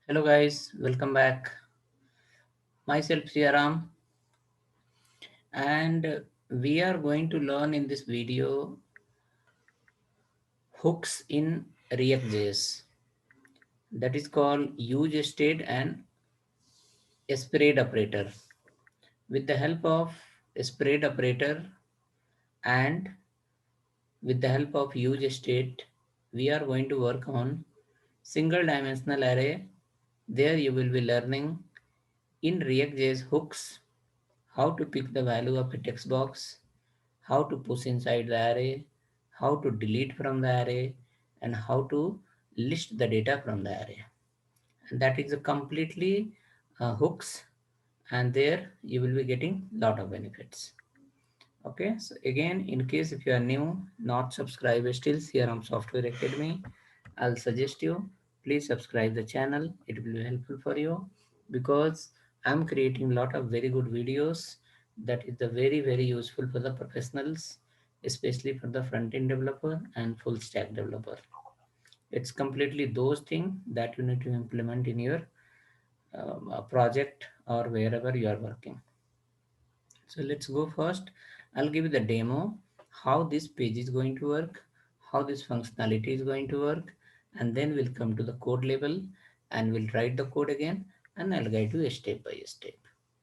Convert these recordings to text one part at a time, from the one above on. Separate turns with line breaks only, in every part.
Hello guys, welcome back. Myself Siaram, and we are going to learn in this video hooks in React.js, that is called use state and spread operator. With the help of spread operator and with the help of use state, we are going to work on single dimensional array. There you will be learning in React.js hooks how to pick the value of a text box, how to push inside the array, how to delete from the array, and how to list the data from the array. And that is a completely hooks, and there you will be getting lot of benefits. Okay, so again, in case if you are new, not subscribed still here on Software Academy, I'll suggest you please subscribe the channel. It will be helpful for you because I'm creating a lot of very good videos that is the very useful for the professionals, especially for the front end developer and full stack developer. It's completely those things that you need to implement in your project or wherever you are working. So let's go first. I'll give you the demo, how this page is going to work, how this functionality is going to work, and then we'll come to the code level and we'll write the code again and I'll guide you step by step.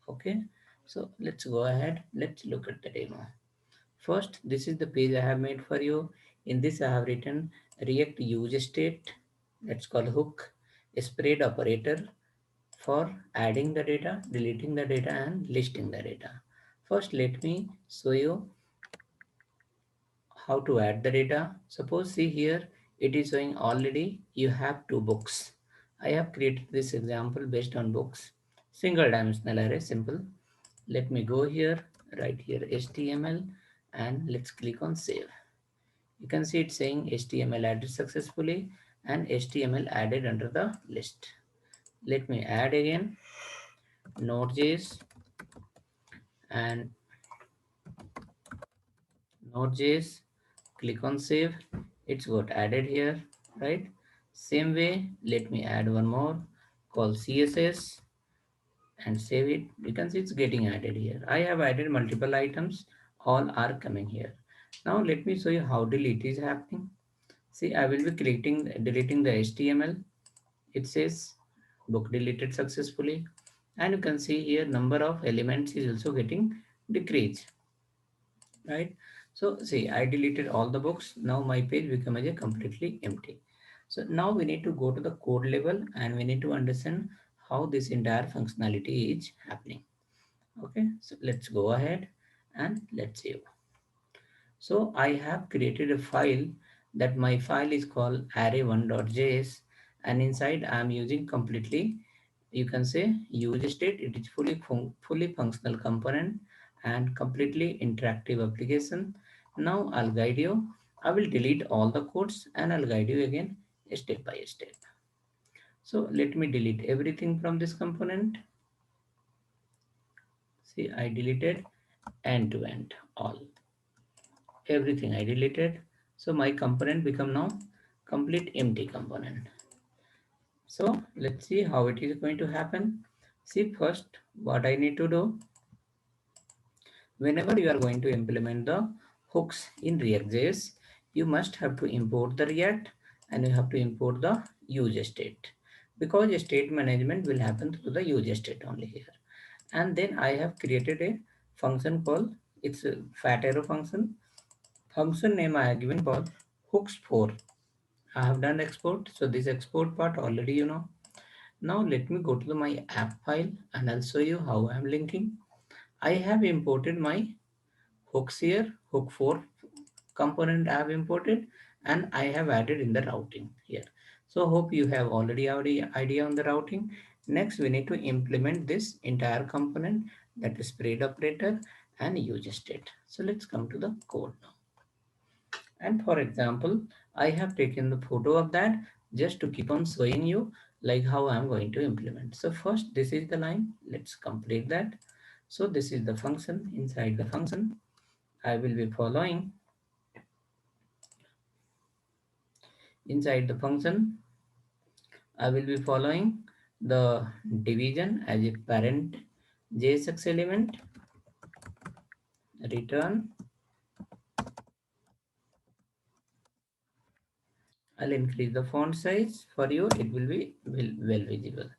Okay, so let's go ahead. Let's look at the demo. First, this is the page I have made for you. In this, I have written React use state, that's called hook, spread operator, for adding the data, deleting the data, and listing the data. First, let me show you how to add the data. Suppose see here, it is showing already you have two books. I have created this example based on books. Single dimensional array, simple. Let me go here, right here HTML, and let's click on save. You can see it saying HTML added successfully and HTML added under the list. Let me add again Node.js and Node.js, click on save, it's got added here, right? Same way, let me add one more called CSS and save it. You can see it's getting added here. I have added multiple items, all are coming here. Now let me show you how delete is happening. See, I will be deleting the HTML. It says book deleted successfully, and you can see here number of elements is also getting decreased, right? So see, I deleted all the books. Now my page become a completely empty. So now we need to go to the code level and we need to understand how this entire functionality is happening. Okay, so let's go ahead and let's save. So I have created a file, that my file is called array1.js, and inside I am using completely, you can say, use state. It is fully functional component and completely interactive application. Now I'll guide you. I will delete all the codes and I'll guide you again step by step. So let me delete everything from this component. See, I deleted end to end all. Everything I deleted. So my component become now complete empty component. So let's see how it is going to happen. See, first what I need to do, whenever you are going to implement the hooks in React.js, you must have to import the React and you have to import the use state, because state management will happen through the use state only here. And then I have created a function called, it's a fat arrow function. Function name I have given called hooks4. I have done export. So this export part already you know. Now let me go to my app file and I'll show you how I'm linking. I have imported my hooks here, hook4 component I have imported, and I have added in the routing here. So hope you have already idea on the routing. Next we need to implement this entire component, that is spread operator and use state. So let's come to the code now. And for example, I have taken the photo of that just to keep on showing you like how I'm going to implement. So first, this is the line. Let's complete that. So this is the function. Inside the function, I will be following. Inside the function, I will be following the division as a parent JSX element, return. I'll increase the font size for you, it will be well visible.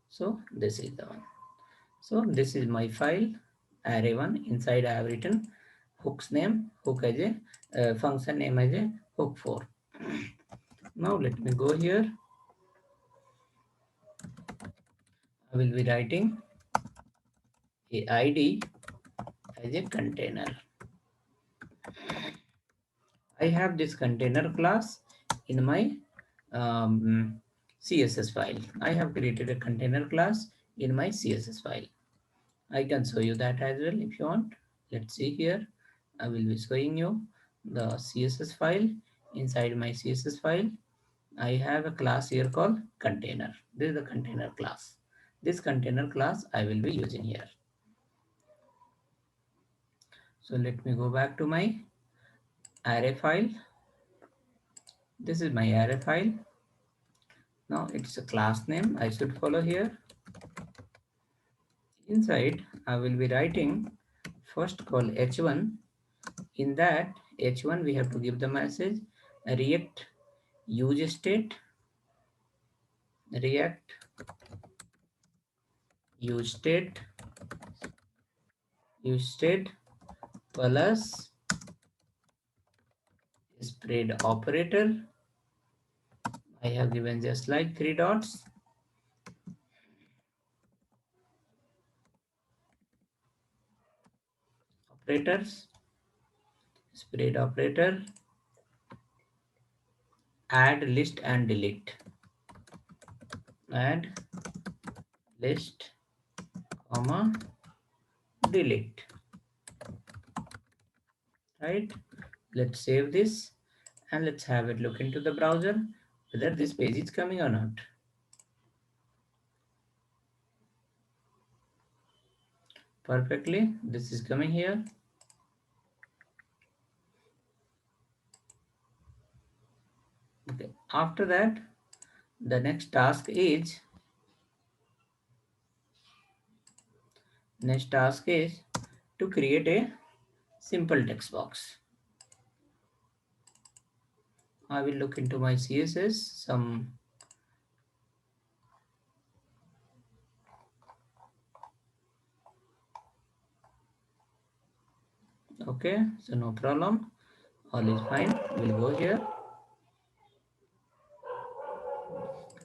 So this is the one. So this is my file array1. Inside I have written hook's name, hook as a function name as a hook4. Now let me go here. I will be writing a ID as a container. I have this container class in my CSS file. I have created a container class in my CSS file. I can show you that as well if you want. Let's see here. I will be showing you the CSS file. Inside my CSS file, I have a class here called container. This is the container class. This container class I will be using here. So let me go back to my array file. This is my array file. Now it's a class name I should follow here. Inside I will be writing first call h1. In that h1 we have to give the message react use state, react use state, use state plus spread operator. I have given just like 3 dots. Operators, spread operator, add list and delete, add list comma delete, right? Let's save this and let's have it look into the browser whether this page is coming or not. Perfectly, this is coming here. Okay, after that the next task is to create a simple text box. I will look into my CSS some. Okay, so no problem, all is fine. We'll go here.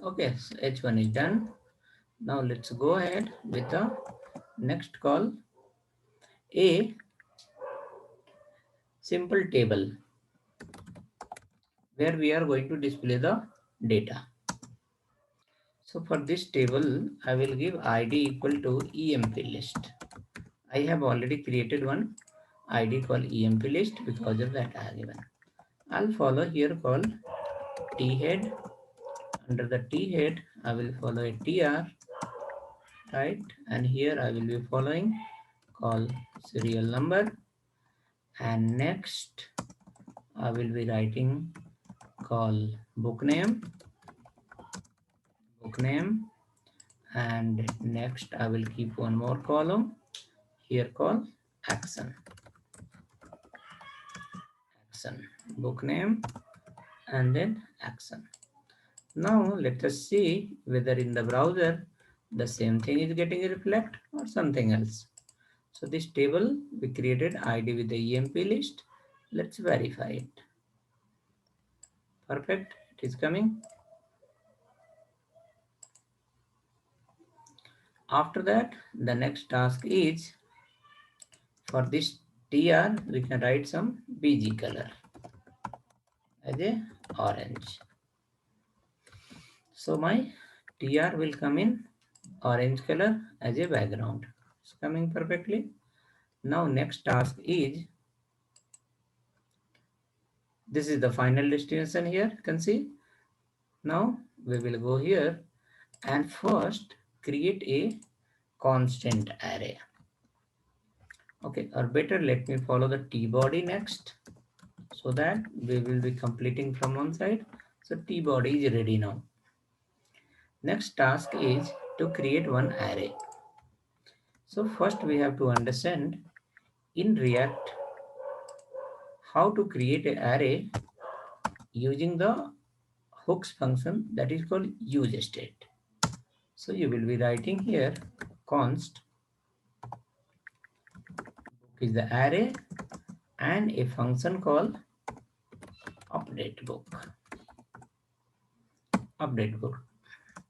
Okay, so h1 is done. Now let's go ahead with the next call, a simple table where we are going to display the data. So for this table, I will give ID equal to emp list. I have already created one ID called emp list, because of that I have given. I'll follow here called t head. Under the t head, I will follow a tr, right? And here I will be following call serial number. And next I will be writing call book name, and next I will keep one more column here called action, book name, and then action. Now let us see whether in the browser the same thing is getting reflect or something else. So this table we created ID with the emp list. Let's verify it. Perfect, it is coming. After that, the next task is for this tr we can write some bg color as a orange. So my tr will come in orange color as a background. It's coming perfectly. Now next task is, this is the final destination here, you can see. Now we will go here and first create a constant array. Okay, or better let me follow the t body next, so that we will be completing from one side. So t body is ready now. Next task is to create one array. So first we have to understand in React how to create an array using the hooks function that is called useState. So you will be writing here const book is the array and a function called update book,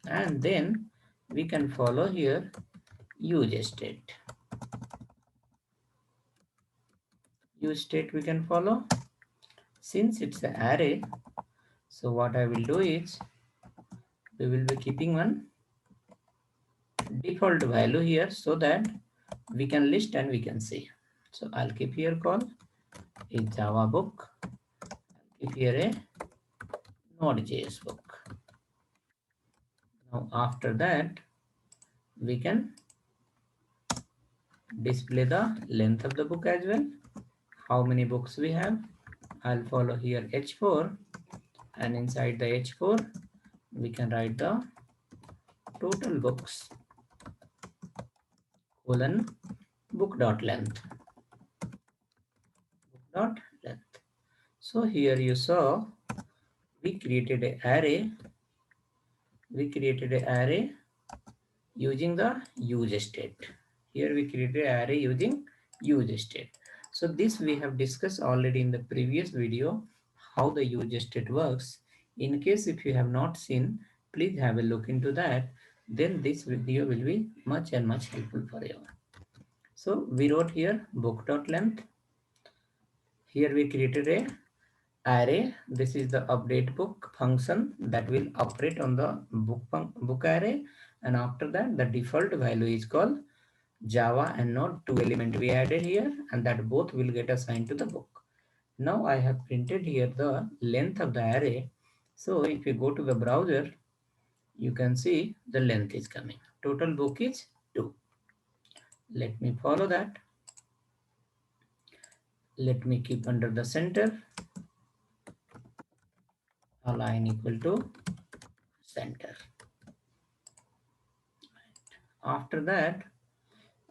and then we can follow here use state we can follow. Since it's an array, so what I will do is we will be keeping one default value here so that we can list and we can see. So I'll keep here call a Java book, keep here a Node.js book. Now after that we can display the length of the book as well, how many books we have. I'll follow here h4, and inside the h4 we can write the total books colon book dot length. So here you saw we created an array using the use state. Here we created an array using use state. So this we have discussed already in the previous video how the use state works. In case if you have not seen, please have a look into that. Then this video will be much and much helpful for you. So we wrote here book.length. Here we created a array. This is the update book function that will operate on the book array, and after that the default value is called Java and Node, two element we added here, and that both will get assigned to the book. Now I have printed here the length of the array. So if you go to the browser, you can see the length is coming. Total book is 2. Let me follow that. Let me keep under the center, align equal to center. After that,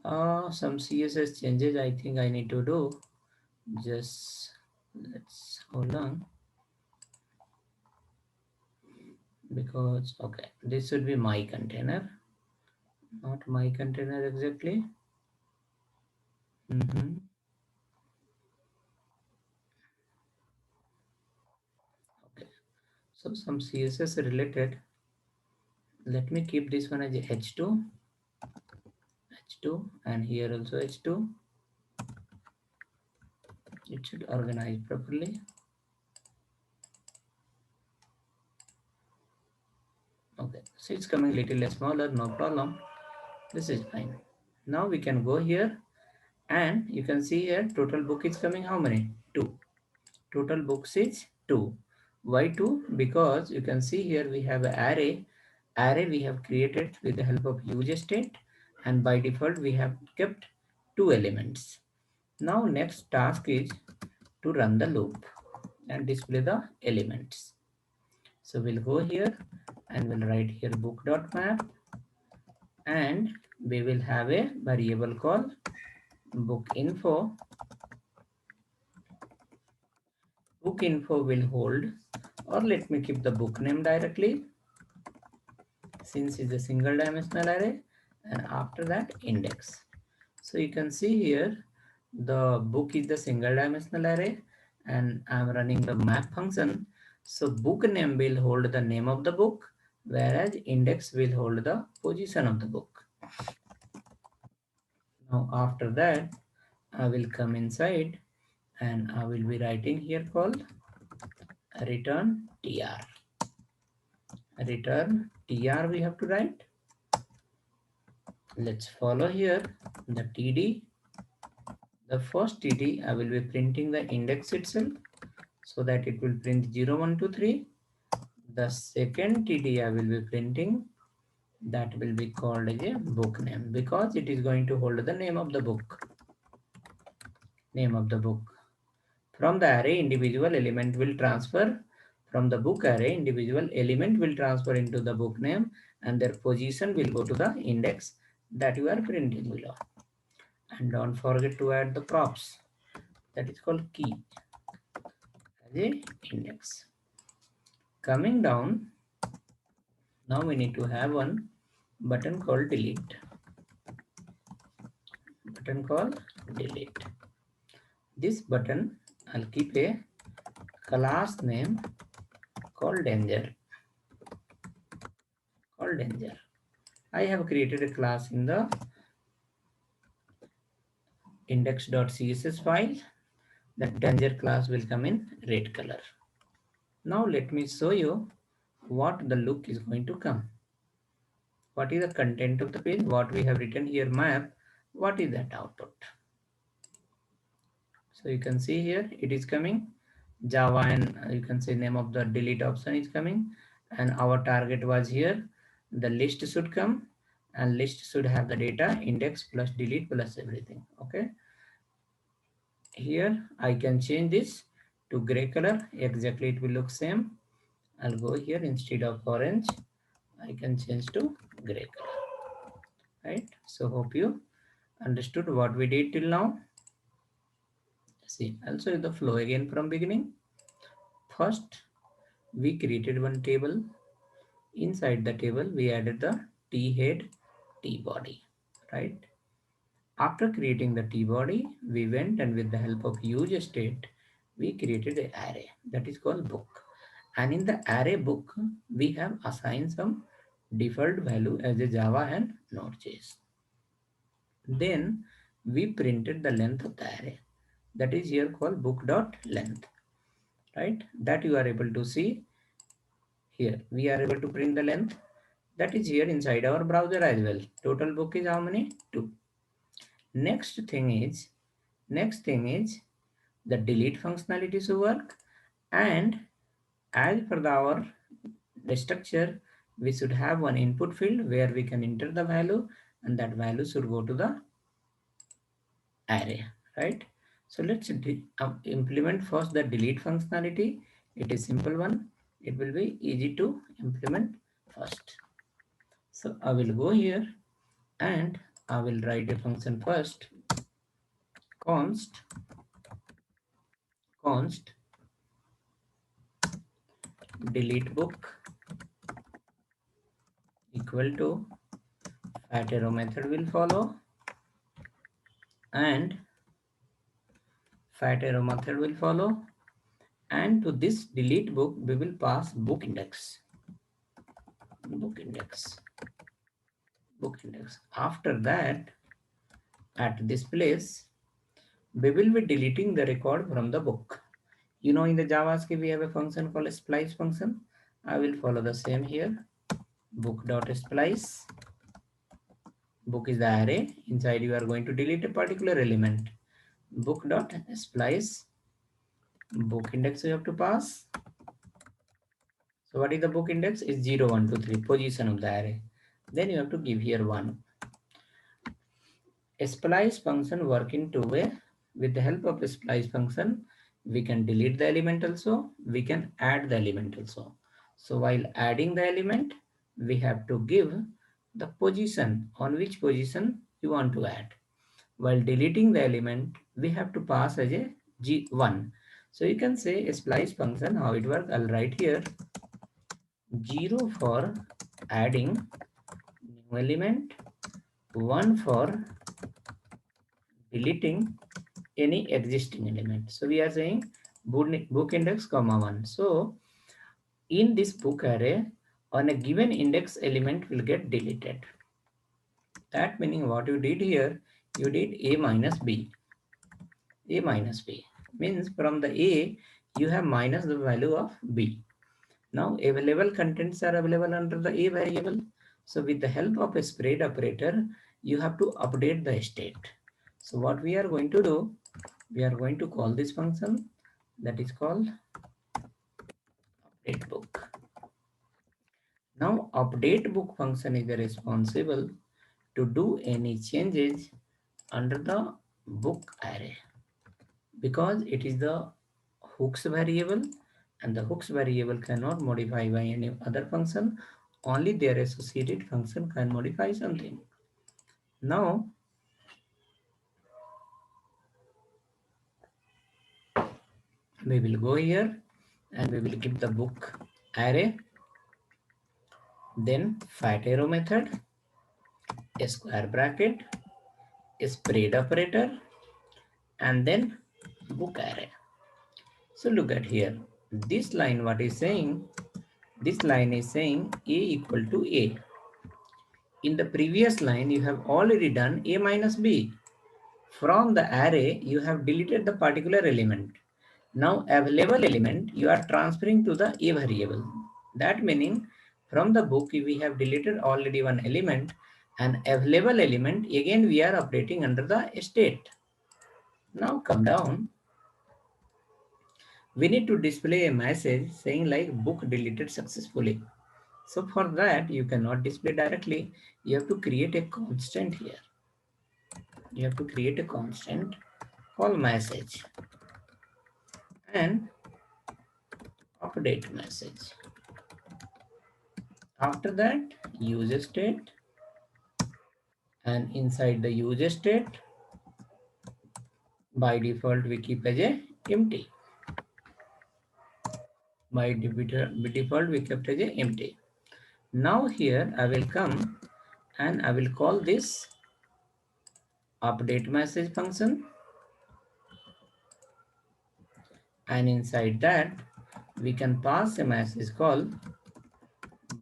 some CSS changes I think I need to do. Just let's hold on, because okay, this should be my container, not my container exactly. Okay, so some CSS related. Let me keep this one as h2, and here also h2. It should organize properly. Okay, so it's coming little smaller, no problem. This is fine. Now we can go here, and you can see here total book is coming how many? 2. Total books is 2. Why 2? Because you can see here we have an array we have created with the help of use state, and by default we have kept 2 elements. Now next task is to run the loop and display the elements. So we'll go here and we'll write here book.map, and we will have a variable called book info. Book info will hold, or let me keep the book name directly, since it's a single dimensional array, and after that index. So you can see here the book is the single dimensional array, and I'm running the map function. So book name will hold the name of the book, whereas index will hold the position of the book. Now after that I will come inside and I will be writing here called return tr. Return tr we have to write. Let's follow here the td. The first td I will be printing the index itself, so that it will print 0, 1, 2, 3. The second td I will be printing, that will be called as a book name, because it is going to hold the name of the book. From the array, individual element will transfer. From the book array, individual element will transfer into the book name, and their position will go to the index that you are printing below. And don't forget to add the props, that is called key, as a index. Coming down, now we need to have one button called delete. Button called delete. This button, I'll keep a class name called danger. Called danger. I have created a class in the index.css file. That danger class will come in red color. Now let me show you what the look is going to come. What is the content of the page? What we have written here, map. What is that output? So you can see here it is coming Java, and you can see name of the delete option is coming, and our target was here the list should come, and list should have the data index plus delete plus everything. Okay, here I can change this to gray color. Exactly it will look same. I'll go here, instead of orange I can change to gray color. Right, so hope you understood what we did till now. See, I'll show you the flow again from beginning. First, we created one table. Inside the table, we added the T head, T body, right? After creating the T body, we went and with the help of use state, we created an array that is called book. And in the array book, we have assigned some default value as a Java and Node.js. Then we printed the length of the array. That is here called book.length, right? That you are able to see here. We are able to print the length that is here inside our browser as well. Total book is how many? 2. Next thing is, the delete functionality should work, and as per our structure, we should have one input field where we can enter the value, and that value should go to the array, right? So let's implement first the delete functionality. It is simple one. It will be easy to implement first. So I will go here and I will write a function first, const delete book equal to fat arrow method will follow, and fat arrow method will follow, and to this delete book we will pass book index. After that, at this place we will be deleting the record from the book. You know, in the JavaScript we have a function called splice function. I will follow the same here. Book.splice. Book is the array. Inside you are going to delete a particular element. Book.splice. Book index you have to pass. So what is the book index? Is 0, 1, 2, 3, position of the array. Then you have to give here 1. A splice function work in two way. With the help of a splice function, we can delete the element also, we can add the element also. So while adding the element, we have to give the position, on which position you want to add. While deleting the element, we have to pass as a G1. So you can say a splice function, how it works. I'll write here 0 for adding new element, 1 for deleting any existing element. So we are saying book index comma 1. So in this book array, on a given index element will get deleted. That meaning what you did here, you did a minus b. A minus b means from the a you have minus the value of b. Now available contents are available under the a variable. So with the help of a spread operator, you have to update the state. So what we are going to do, we are going to call this function that is called update book. Now update book function is responsible to do any changes under the book array, because it is the hooks variable, and the hooks variable cannot modify by any other function. only their associated function can modify something. Now we will go here and we will give the book array, then fat arrow method, a square bracket, a spread operator, and then book array. So look at here. This line, what is saying? This line is saying a equal to a. In the previous line, you have already done a minus b. From the array, you have deleted the particular element. Now available element, you are transferring to the a variable. That meaning from the book, we have deleted already one element, and available element, again we are operating under the state. Now come down. We need to display a message saying like book deleted successfully. So for that, you cannot display directly. You have to create a constant here. You have to create a constant called message and update message. After that, user state, and inside the user state, by default we keep as a empty. By default we kept as a empty. Now here I will come and I will call this update message function, and inside that we can pass a message called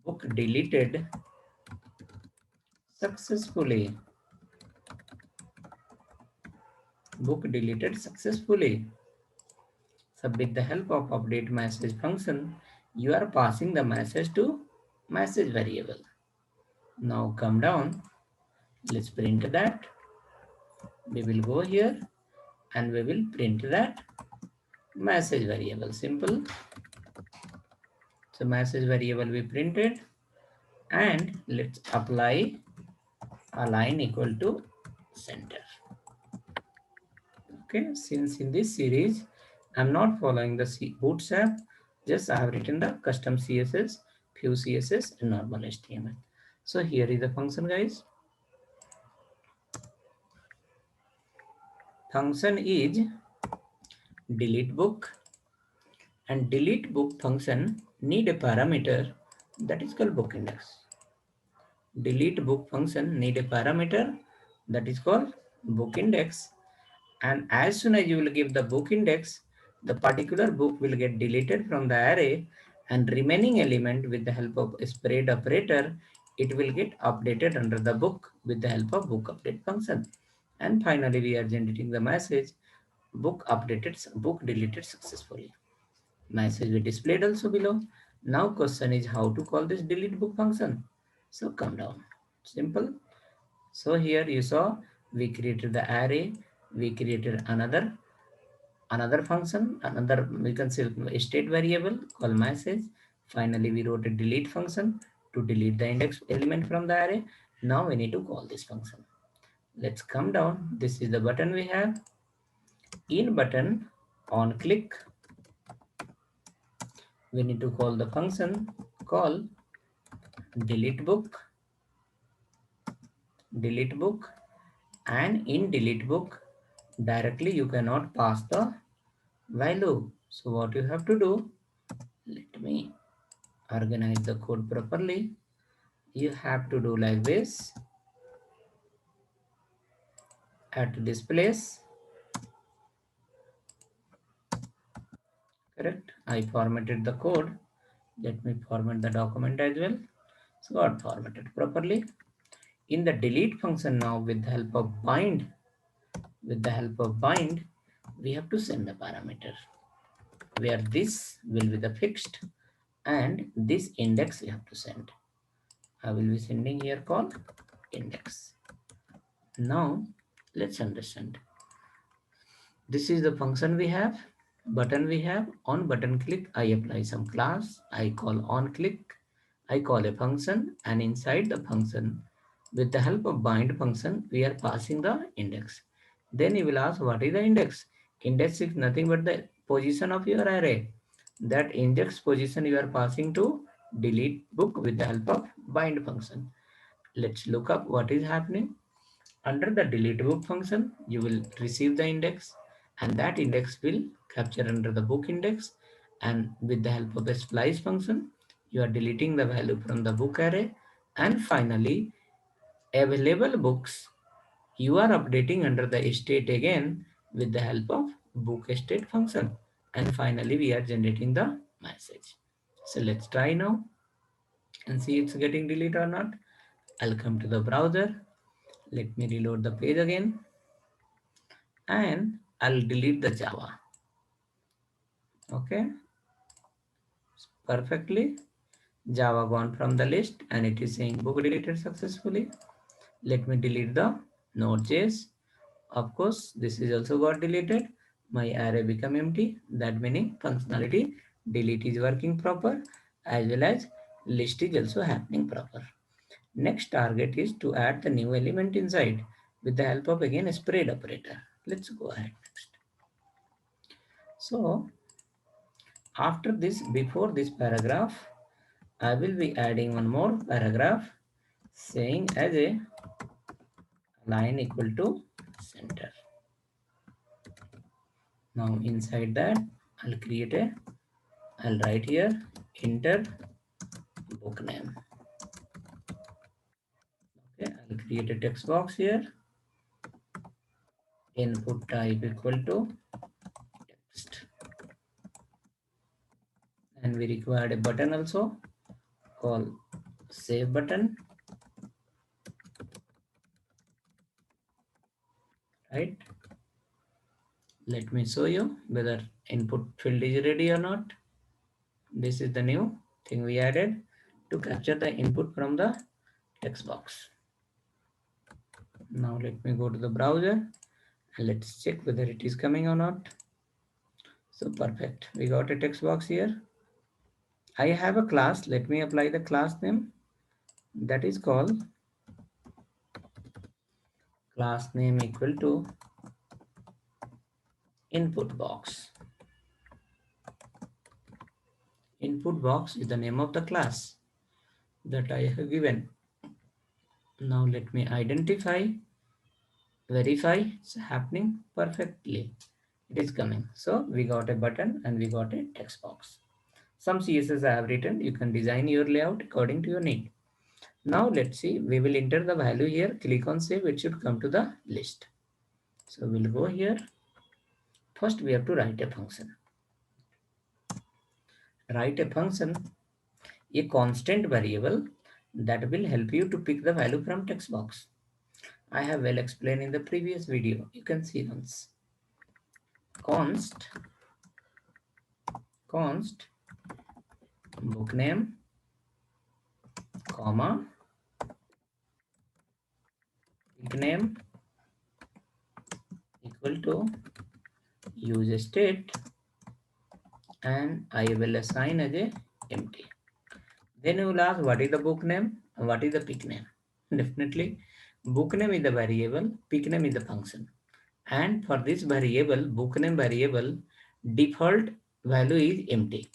book deleted successfully. Book deleted successfully. So with the help of update message function, you are passing the message to message variable. Now come down, let's print that. We will go here and we will print that message variable. Simple. So message variable we printed, and let's apply align equal to center. Okay, since in this series I'm not following the bootstrap, just I have written the custom CSS, few CSS and normal HTML. So here is the function, guys. Function is delete book, and delete book function need a parameter that is called book index. Delete book function need a parameter that is called book index, and as soon as you will give the book index, the particular book will get deleted from the array, and remaining element with the help of a spread operator, it will get updated under the book with the help of book update function. And finally we are generating the message book updated, book deleted successfully. Message we displayed also below. Now question is how to call this delete book function. So come down, simple. So here you saw we created the array, we created another function, another we can say a state variable called message. Finally we wrote a delete function to delete the index element from the array. Now we need to call this function. Let's come down. This is the button we have. In button, on click, we need to call the function call delete book, and in delete book directly you cannot pass the value. So what you have to do, let me organize the code properly. You have to do like this. At this place, correct, I formatted the code. Let me format the document as well. So got formatted properly. In the delete function now, with the help of bind, we have to send the parameter where this will be the fixed, and this index we have to send. I will be sending here called index. Now let's understand. This is the function we have, button we have. On button click, I apply some class. I call on click. I call a function, and inside the function, with the help of bind function, we are passing the index. Then you will ask, what is the index? Index is nothing but the position of your array. That index position you are passing to delete book with the help of bind function. Let's look up what is happening. Under the delete book function, you will receive the index, and that index will capture under the book index. And with the help of the splice function, you are deleting the value from the book array. And finally, available books, you are updating under the state again with the help of book state function. And finally, we are generating the message. So let's try now and see it's getting deleted or not. I'll come to the browser. Let me reload the page again and I'll delete the Java. Okay, perfectly. Java gone from the list and it is saying book deleted successfully. Let me delete the Node.js. Of course, this is also got deleted. My array become empty. That meaning functionality delete is working proper as well as list is also happening proper. Next target is to add the new element inside with the help of again a spread operator. Let's go ahead next. So after this, before this paragraph, I will be adding one more paragraph saying as a line equal to center. Now inside that, I'll write here enter book name. Okay, I'll create a text box here. Input type equal to text. And we required a button also called save button, right? Let me show you whether input field is ready or not. This is the new thing we added to capture the input from the text box. Now let me go to the browser and let's check whether it is coming or not. So perfect. We got a text box here. I have a class. Let me apply the class name that is called class name equal to input box. Input box is the name of the class that I have given. Now let me verify it's happening perfectly. It is coming. So we got a button and we got a text box. Some CSS I have written. You can design your layout according to your need. Now let's see. We will enter the value here. Click on save. It should come to the list. So we'll go here. First we have to write a function. Write a function, a constant variable that will help you to pick the value from text box. I have well explained in the previous video. You can see once. Const book name, comma, book name equal to use state, and I will assign as a empty. Then you will ask what is the book name and what is the pick name. Definitely, book name is the variable, pick name is the function. And for this variable, book name variable, default value is empty.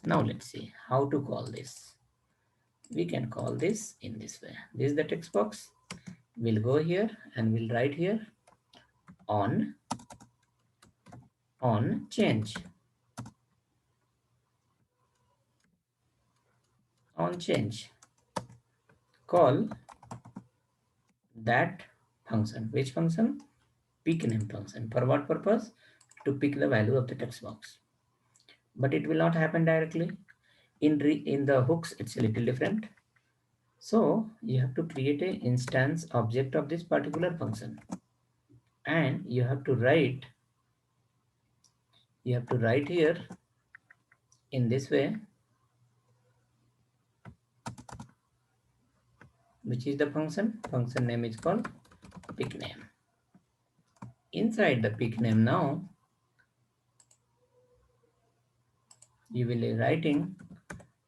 Now let's see how to call this. We can call this in this way. This is the text box. We'll go here and we'll write here on change. On change. Call that function. Which function? Pick name function. For what purpose? To pick the value of the text box. But it will not happen directly. In the hooks, it's a little different. So you have to create an instance object of this particular function. And you have to write here in this way, which is the function name is called pick name. Inside the pick name now you will be writing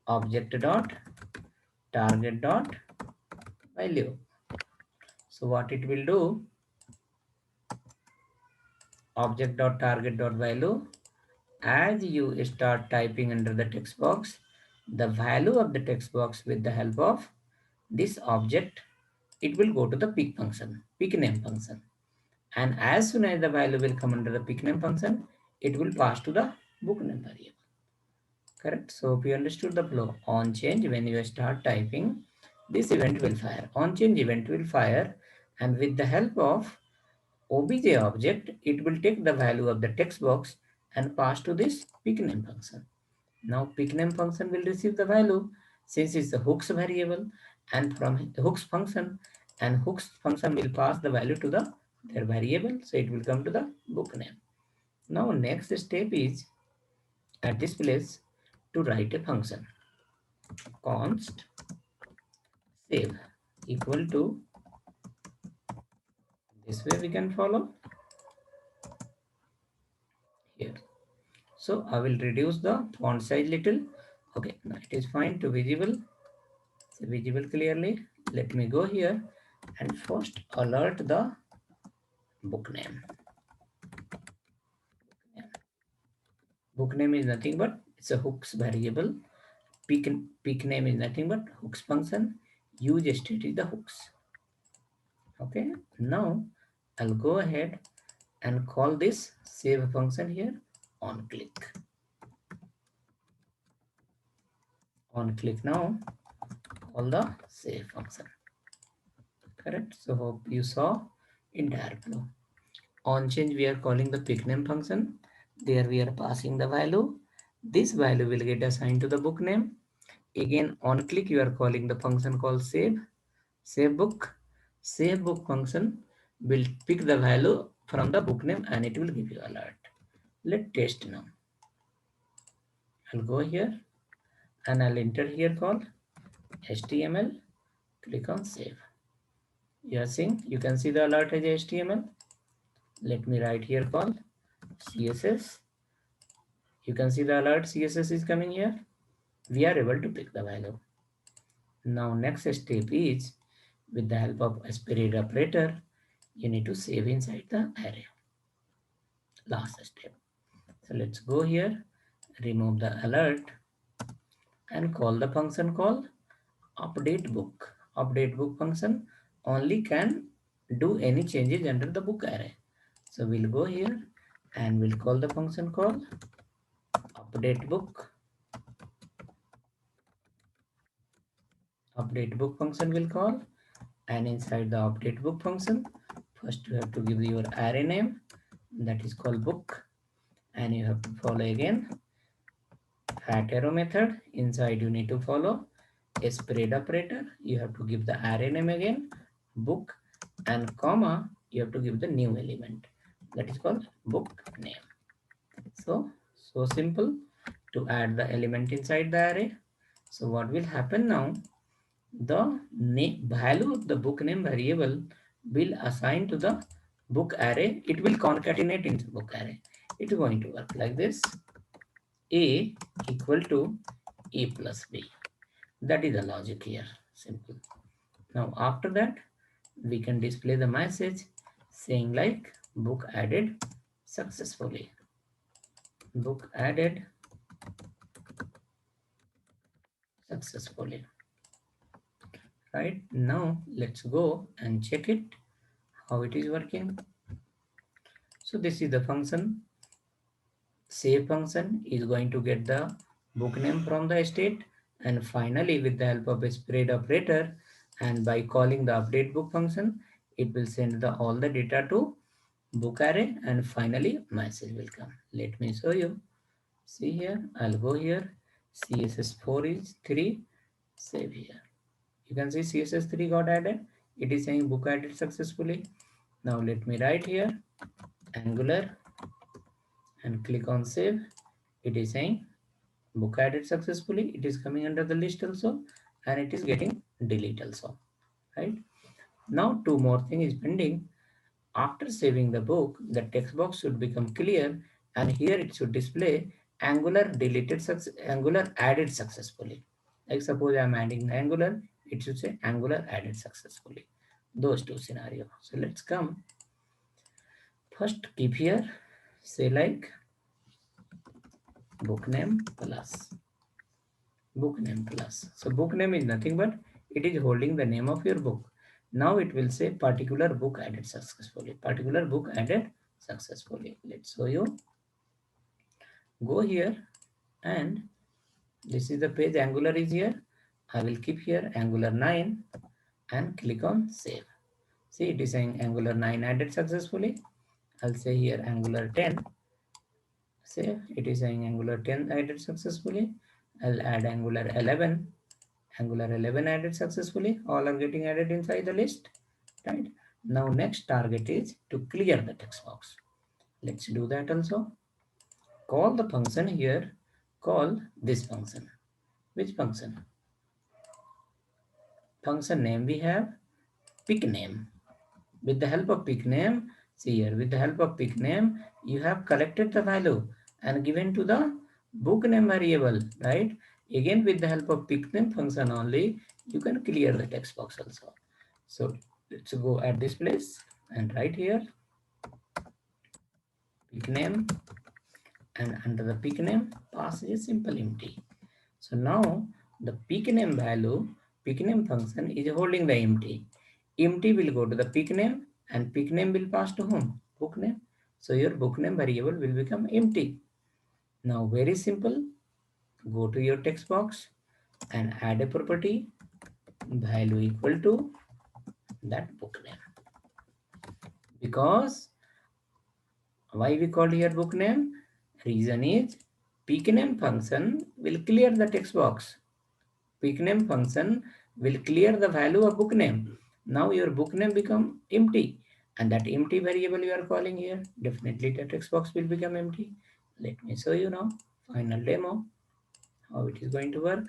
object dot target dot value. So what it will do, object dot target dot value, as you start typing under the text box, the value of the text box with the help of this object, it will go to the pick function, pick name function. And as soon as the value will come under the pick name function, it will pass to the book name variable. Correct? So if you understood the flow, on change, when you start typing, this event will fire. On change event will fire, and with the help of obj object, it will take the value of the text box and pass to this pick name function. Now pick name function will receive the value since it's a hooks variable, and from hooks function, and hooks function will pass the value to the their variable, so it will come to the book name. Now next step is at this place to write a function const save equal to, this way we can follow here. So I will reduce the font size little. Okay, now it is fine to visible. So visible clearly. Let me go here and first alert the book name. Book name is nothing but it's a hooks variable. Pick name is nothing but hooks function. Use state is the hooks. Okay, now I'll go ahead and call this save function here on click. On click now, call the save function. Correct? So hope you saw entire flow. On change, we are calling the pick name function. There we are passing the value. This value will get assigned to the book name. Again, on click, you are calling the function called save. Save book. Save book function will pick the value from the book name and it will give you alert. Let's test now. I'll go here and I'll enter here called HTML. Click on save. You are seeing, you can see the alert as HTML. Let me write here called CSS. You can see the alert CSS is coming here. We are able to pick the value. Now next step is with the help of aspirate operator, you need to save inside the array. Last step. So let's go here, remove the alert and call the function called update book. Update book function only can do any changes under the book array. So we'll go here and we'll call the function called update book. Update book function will call, and inside the update book function, first you have to give your array name, that is called book, and you have to follow again fat arrow method. Inside you need to follow a spread operator. You have to give the array name again, book, and comma, you have to give the new element, that is called book name. So simple to add the element inside the array. So what will happen now, the value of the book name variable will assign to the book array. It will concatenate into book array. It is going to work like this: A equal to A plus B. That is the logic here. Simple. Now after that, we can display the message saying like book added successfully. Book added successfully. Right now, let's go and check it how it is working. So this is the function. Save function is going to get the book name from the state, and finally with the help of a spread operator and by calling the update book function, it will send the all the data to book array, and finally message will come. Let me show you. See here, I'll go here. CSS4 is 3. Save here. You can see CSS3 got added. It is saying book added successfully. Now let me write here Angular and click on save. It is saying book added successfully. It is coming under the list also, and it is getting delete also. Right now, two more thing is pending. After saving the book, the text box should become clear, and here it should display Angular added successfully. Like suppose I am adding Angular, it should say Angular added successfully. Those two scenarios. So let's come. First keep here, say like book name plus book name plus. So book name is nothing but it is holding the name of your book. Now it will say particular book added successfully. Particular book added successfully. Let's show you. Go here and this is the page. Angular is here. I will keep here Angular 9 and click on save. See, it is saying Angular 9 added successfully. I'll say here Angular 10. Save. It is saying Angular 10 added successfully. I'll add Angular 11. Angular 11 added successfully. All are getting added inside the list. Right. Now next target is to clear the text box. Let's do that also. Call the function here. Call this function. Which function? Function name we have pick name. With the help of pick name, see here, with the help of pick name, you have collected the value and given to the book name variable, right? Again, with the help of pick name function only, you can clear the text box also. So let's go at this place and write here pick name, and under the pick name pass a simple empty. So now the pick name value, pick name function is holding the empty. Empty will go to the pick name and pick name will pass to whom? Book name. So your book name variable will become empty. Now very simple. Go to your text box and add a property value equal to that book name. Because why we called here book name? Reason is pick name function will clear the text box. Pick name function will clear the value of book name. Now your book name become empty, and that empty variable you are calling here, definitely the text box will become empty. Let me show you now final demo how it is going to work.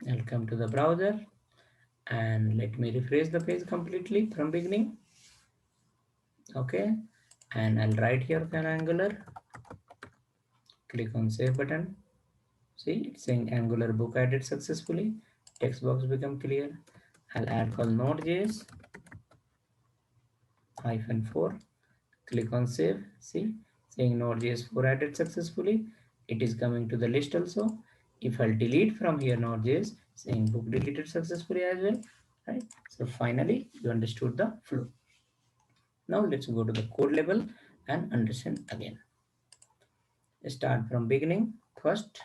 I'll come to the browser and let me refresh the page completely from beginning. Okay, and I'll write here for Angular. Click on save button. See, it's saying Angular book added successfully. Text box become clear. I'll add call node.js -4. Click on save. See, saying node.js 4 added successfully. It is coming to the list also. If I'll delete from here node.js, saying book deleted successfully as well. Right. So finally, you understood the flow. Now let's go to the code level and understand again. Start from beginning. First,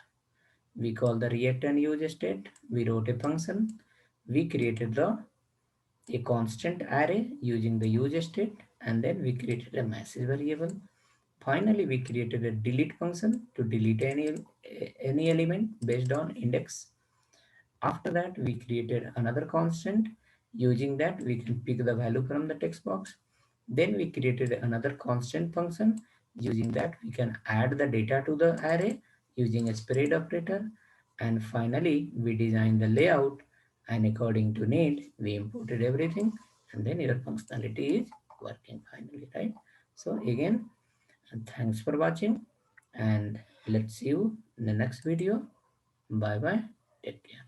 we call the react and use state. We wrote a function. We created a constant array using the use state, and then we created a message variable. Finally, we created a delete function to delete any element based on index. After that, we created another constant. Using that, we can pick the value from the text box. Then we created another constant function. Using that, we can add the data to the array using a spread operator. And finally, we designed the layout, and according to need, we imported everything, and then your functionality is working finally, right? So again, thanks for watching, and let's see you in the next video. Bye bye. Take care.